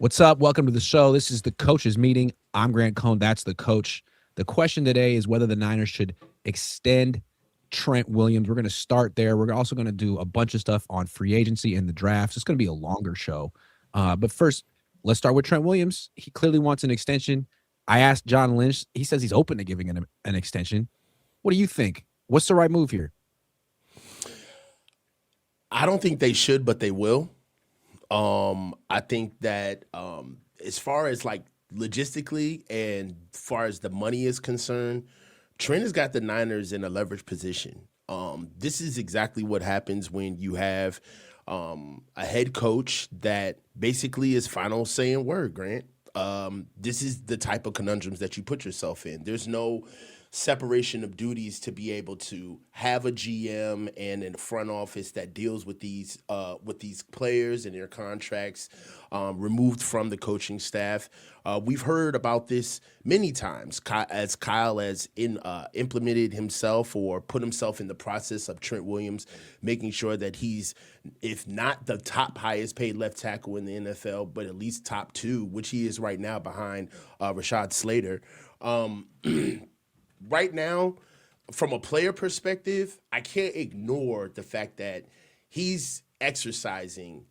What's up? Welcome to the show. This is the coaches meeting. I'm Grant Cohn. That's the coach. The question today is whether the Niners should extend Trent Williams. We're going to start there. We're also going to do a bunch of stuff on free agency and the draft. It's going to be a longer show. But first, let's start with Trent Williams. He clearly wants an extension. I asked John Lynch. He says he's open to giving an extension. What do you think? What's the right move here? I don't think they should, but they will. I think that as far as like logistically and far as the money is concerned, Trent has got the Niners in a leverage position. This is exactly what happens when you have a head coach that basically is final saying word, Grant. This is the type of conundrums that you put yourself in. There's no separation of duties to be able to have a GM and a front office that deals with these players and their contracts removed from the coaching staff. We've heard about this many times as Kyle has implemented himself or put himself in the process of Trent Williams, making sure that he's, if not the top highest paid left tackle in the NFL, but at least top two, which he is right now behind Rashad Slater. Right now, from a player perspective, I can't ignore the fact that he's exercising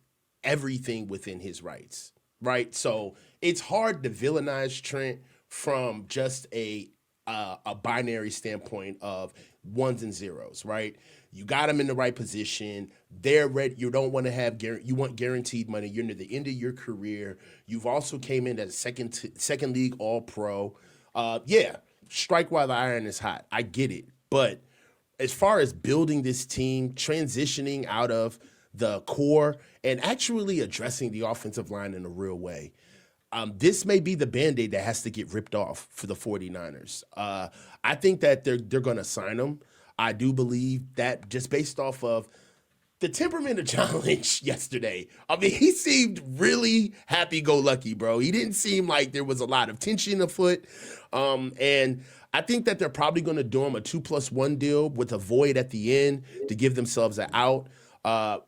everything within his rights, right? So it's hard to villainize Trent from just a binary standpoint of ones and zeros, right? You got him in the right position. They're ready. You don't want to have you want guaranteed money. You're near the end of your career. You've also came in as a second league All Pro. Strike while the iron is hot. I get it. But as far as building this team, transitioning out of the core, and actually addressing the offensive line in a real way, this may be the Band-Aid that has to get ripped off for the 49ers. I think that they're going to sign him. I do believe that just based off of the temperament of John Lynch yesterday. I mean, he seemed really happy-go-lucky, bro. He didn't seem like there was a lot of tension afoot. And I think that they're probably going to do him a 2+1 deal with a void at the end to give themselves an out. I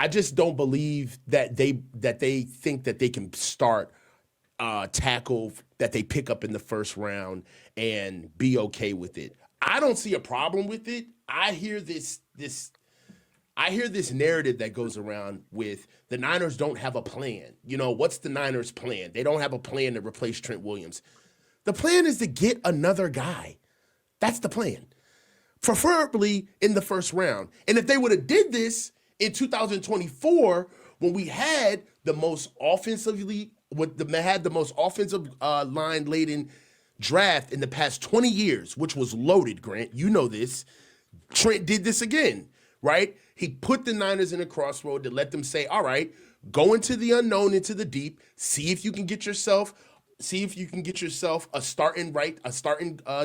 just don't believe that they think that they can start tackle that they pick up in the first round and be okay with it. I don't see a problem with it. I hear this narrative that goes around with the Niners don't have a plan. You know, what's the Niners' plan? They don't have a plan to replace Trent Williams. The plan is to get another guy. That's the plan. Preferably in the first round. And if they would have did this in 2024, when we had the most offensive line laden draft in the past 20 years, which was loaded, Grant. You know this. Trent did this again, right? He put the Niners in a crossroad to let them say, all right, go into the unknown, into the deep, see if you can get yourself a starting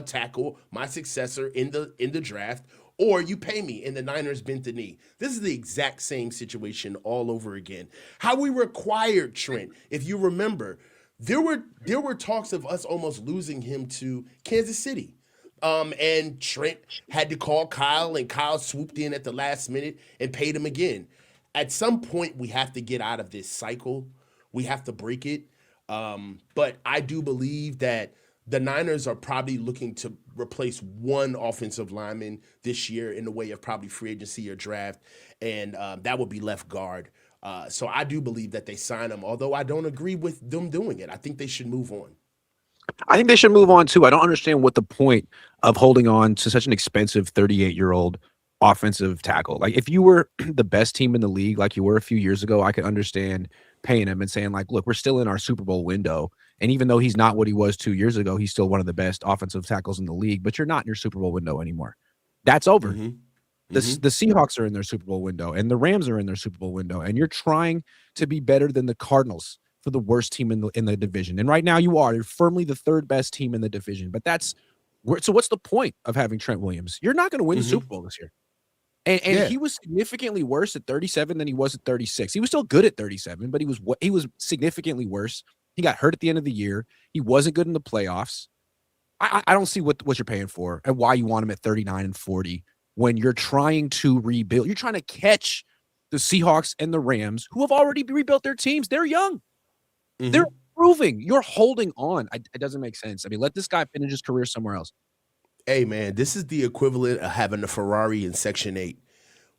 tackle, my successor in the draft, or you pay me, and the Niners bent the knee. This is the exact same situation all over again. How we required Trent, if you remember, there were talks of us almost losing him to Kansas City. And Trent had to call Kyle, and Kyle swooped in at the last minute and paid him again. At some point, we have to get out of this cycle. We have to break it. But I do believe that the Niners are probably looking to replace one offensive lineman this year in the way of probably free agency or draft, and that would be left guard. So I do believe that they sign him, although I don't agree with them doing it. I think they should move on. I think they should move on too. I don't understand what the point of holding on to such an expensive 38-year-old offensive tackle. Like, if you were the best team in the league, like you were a few years ago, I could understand paying him and saying, like, look, we're still in our Super Bowl window. And even though he's not what he was 2 years ago, he's still one of the best offensive tackles in the league, but you're not in your Super Bowl window anymore. That's over. Mm-hmm. The Seahawks are in their Super Bowl window, and the Rams are in their Super Bowl window, and you're trying to be better than the Cardinals for the worst team in the division. And right now you're firmly the third best team in the division. But so what's the point of having Trent Williams? You're not going to win the Super Bowl this year. And he was significantly worse at 37 than he was at 36. He was still good at 37, but he was significantly worse. He got hurt at the end of the year. He wasn't good in the playoffs. I don't see what you're paying for and why you want him at 39 and 40 when you're trying to rebuild. You're trying to catch the Seahawks and the Rams, who have already rebuilt their teams. They're young. Mhm. They're improving. You're holding on. It doesn't make sense. I mean, let this guy finish his career somewhere else. Hey, man, this is the equivalent of having a Ferrari in Section 8.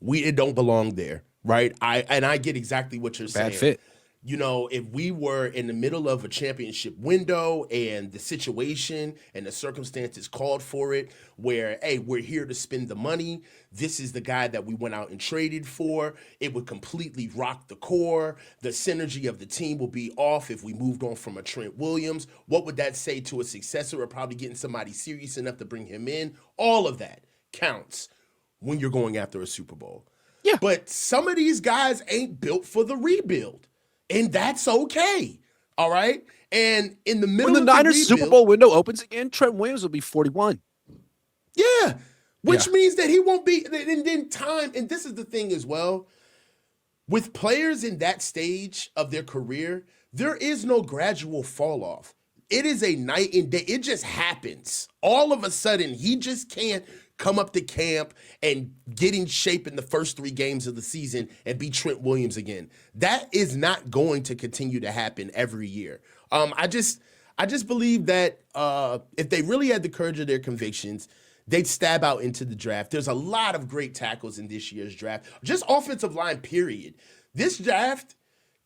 It don't belong there, right? I get exactly what you're saying. Bad fit. You know, if we were in the middle of a championship window and the situation and the circumstances called for it, where, hey, we're here to spend the money, this is the guy that we went out and traded for, it would completely rock the core. The synergy of the team will be off if we moved on from a Trent Williams. What would that say to a successor, or probably getting somebody serious enough to bring him in? All of that counts when you're going after a Super Bowl. Yeah. But some of these guys ain't built for the rebuild. And that's okay. All right. And in the middle When the of Niners Super Bowl window opens again, Trent Williams will be 41. Yeah. Which means that he won't be. And then time. And this is the thing as well. With players in that stage of their career, there is no gradual fall off. It is a night and day. It just happens. All of a sudden, he just can't come up to camp and get in shape in the first 3 games of the season and be Trent Williams again. That is not going to continue to happen every year. I just believe that if they really had the courage of their convictions, they'd stab out into the draft. There's a lot of great tackles in this year's draft. Just offensive line, period. This draft,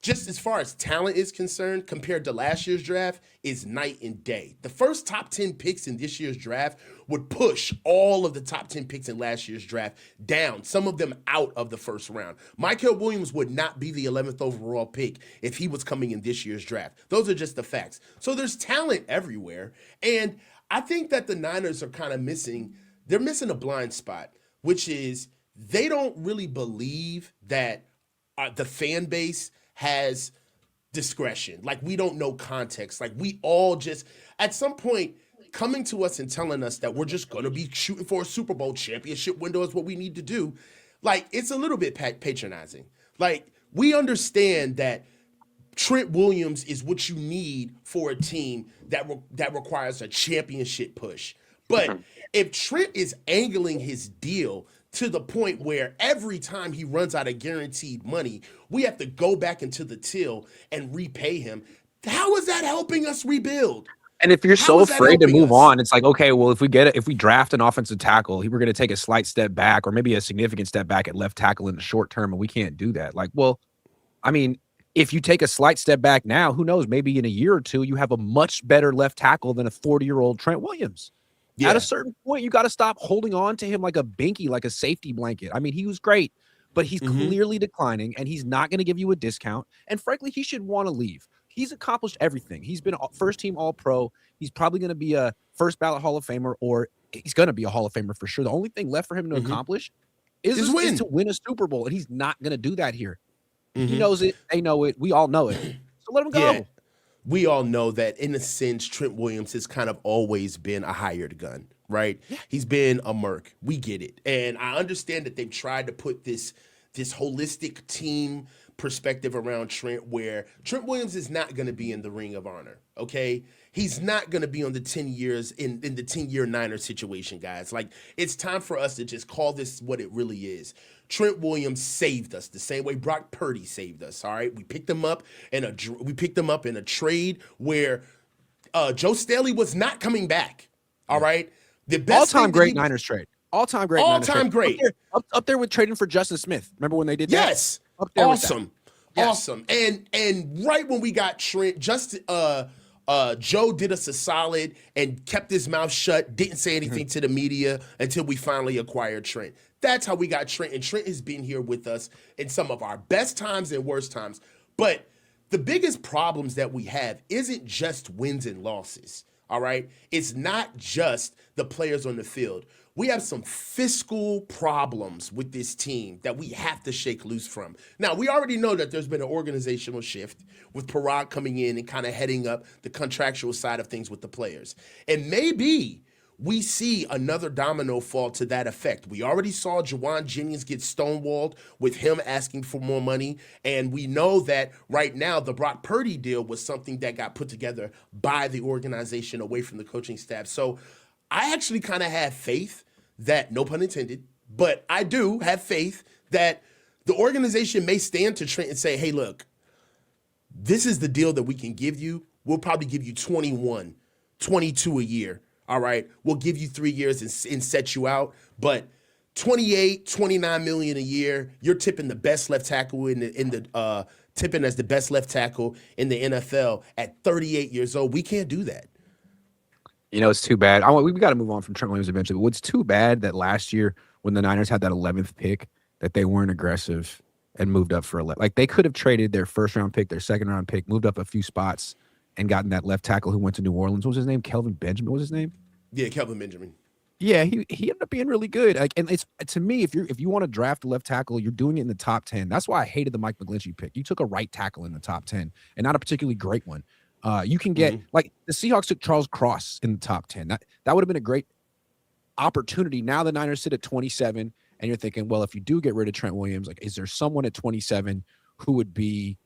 just as far as talent is concerned, compared to last year's draft, is night and day. The first top 10 picks in this year's draft would push all of the top 10 picks in last year's draft down, some of them out of the first round. Michael Williams would not be the 11th overall pick if he was coming in this year's draft. Those are just the facts. So there's talent everywhere. And I think that the Niners are kind of missing a blind spot, which is they don't really believe that the fan base has discretion. Like, we don't know context. Like, we all just, at some point, coming to us and telling us that we're just going to be shooting for a Super Bowl championship window is what we need to do. Like, it's a little bit patronizing. Like, we understand that Trent Williams is what you need for a team that requires a championship push. But if Trent is angling his deal to the point where every time he runs out of guaranteed money, we have to go back into the till and repay him, how is that helping us rebuild? And if you're so afraid to move on, it's like, okay, well, if we draft an offensive tackle, we're going to take a slight step back or maybe a significant step back at left tackle in the short term, and we can't do that. Like, well, I mean, if you take a slight step back now, who knows, maybe in a year or two, you have a much better left tackle than a 40-year-old Trent Williams. Yeah. At a certain point, you got to stop holding on to him like a binky, like a safety blanket. I mean, he was great, but he's clearly declining, and he's not going to give you a discount. And frankly, he should want to leave. He's accomplished everything. He's been first-team All-Pro. He's probably going to be a first-ballot Hall of Famer, or he's going to be a Hall of Famer for sure. The only thing left for him to accomplish is to win a Super Bowl, and he's not going to do that here. He knows it. They know it. We all know it. So let him go. Yeah. We all know that, in a sense, Trent Williams has kind of always been a hired gun, right? Yeah. He's been a merc. We get it. And I understand that they've tried to put this holistic team perspective around Trent, where Trent Williams is not going to be in the Ring of Honor, okay? He's not going to be on the 10 years in the 10-year Niner situation, guys. Like, it's time for us to just call this what it really is. Trent Williams saved us the same way Brock Purdy saved us. All right, we picked him up in a trade where Joe Staley was not coming back. All right, the best all-time great Niners trade. All-time great. All-time great. Up there with trading for Justin Smith. Remember when they did that? Yes. Up there. Awesome. Yes. Awesome. And right when we got Trent, Joe did us a solid and kept his mouth shut, didn't say anything to the media until we finally acquired Trent. That's how we got Trent, and Trent has been here with us in some of our best times and worst times. But the biggest problems that we have isn't just wins and losses, all right? It's not just the players on the field. We have some fiscal problems with this team that we have to shake loose from. Now, we already know that there's been an organizational shift with Parag coming in and kind of heading up the contractual side of things with the players. And maybe we see another domino fall to that effect. We already saw Juwan Jennings get stonewalled with him asking for more money. And we know that right now the Brock Purdy deal was something that got put together by the organization away from the coaching staff. So I actually kind of have faith that, no pun intended, but I do have faith that The organization may stand to Trent and say, hey, look, this is the deal that we can give you. We'll probably give you 21, 22 a year. All right. We'll give you 3 years and set you out. But 28, 29 million a year, you're tipping the best left tackle tipping as the best left tackle in the NFL at 38 years old. We can't do that. You know, it's too bad. We've got to move on from Trent Williams eventually. But what's too bad that last year when the Niners had that 11th pick, that they weren't aggressive and moved up for 11. Like, they could have traded their first-round pick, their second-round pick, moved up a few spots, and gotten that left tackle who went to New Orleans. What was his name? Kelvin Benjamin. What was his name? Yeah, Kelvin Benjamin. Yeah, he ended up being really good. Like, and it's, to me, if you want to draft a left tackle, you're doing it in the top 10. That's why I hated the Mike McGlinchey pick. You took a right tackle in the top 10, and not a particularly great one. You can get like the Seahawks took Charles Cross in the top 10. That would have been a great opportunity. Now the Niners sit at 27, and you're thinking, well, if you do get rid of Trent Williams, like, is there someone at 27 who would be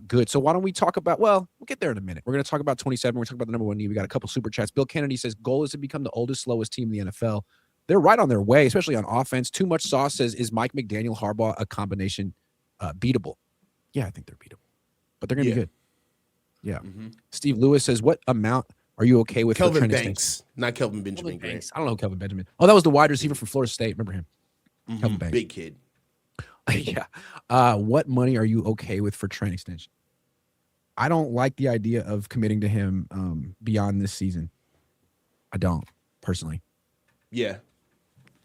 good? So why don't we talk about? Well, we'll get there in a minute. We're going to talk about 27. We're talking about the number one need. We got a couple super chats. Bill Kennedy says goal is to become the oldest, slowest team in the NFL. They're right on their way, especially on offense. Too much sauce says, is Mike McDaniel, Harbaugh a combination beatable? Yeah, I think they're beatable, but they're going to be good. Yeah. Steve Lewis says, what amount are you okay with? Kelvin Banks, not Kelvin Benjamin. Banks. I don't know Kelvin Benjamin. Oh, that was the wide receiver from Florida State. Remember him? Kelvin Banks. Big kid. Yeah. What money are you okay with for Trent extension? I don't like the idea of committing to him beyond this season. I don't, personally. Yeah.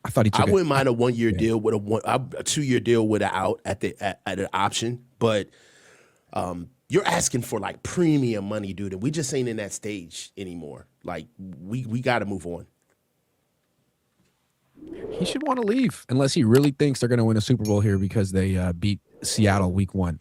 I thought he took I wouldn't mind a 1-year deal with a 2-year deal with an out at an option, but you're asking for like premium money, dude, and we just ain't in that stage anymore. Like, we got to move on. He should want to leave unless he really thinks they're going to win a Super Bowl here because they beat Seattle week 1.